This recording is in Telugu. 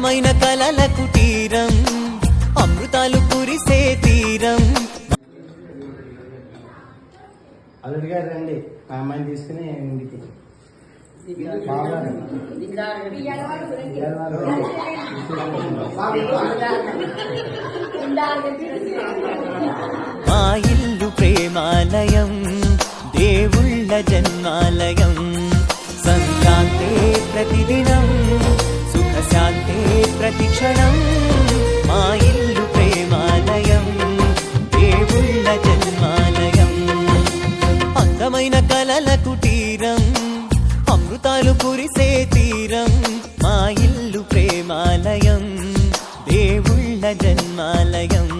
అందమైన కలల కుటీరం, అమృతాలు కురిసే తీరం. అల్లుడి గారు రండి, మా అమ్మాయిని తీసుకుని ఇంటికి. మా ఇల్లు ప్రేమాలయం, దేవుళ్ళ జన్మాలయం. సంక్రాంతే ప్రతిదినం, సుఖశాంతే ప్రతిక్షణం. మా ఇల్లు ప్రేమాలయం, దేవుళ్ళ జన్మాలయం. అందమైన కలల కుటీరం, అమృతాలు కురిసే తీరం. మా ఇల్లు ప్రేమాలయం, దేవుళ్ళ జన్మాలయం.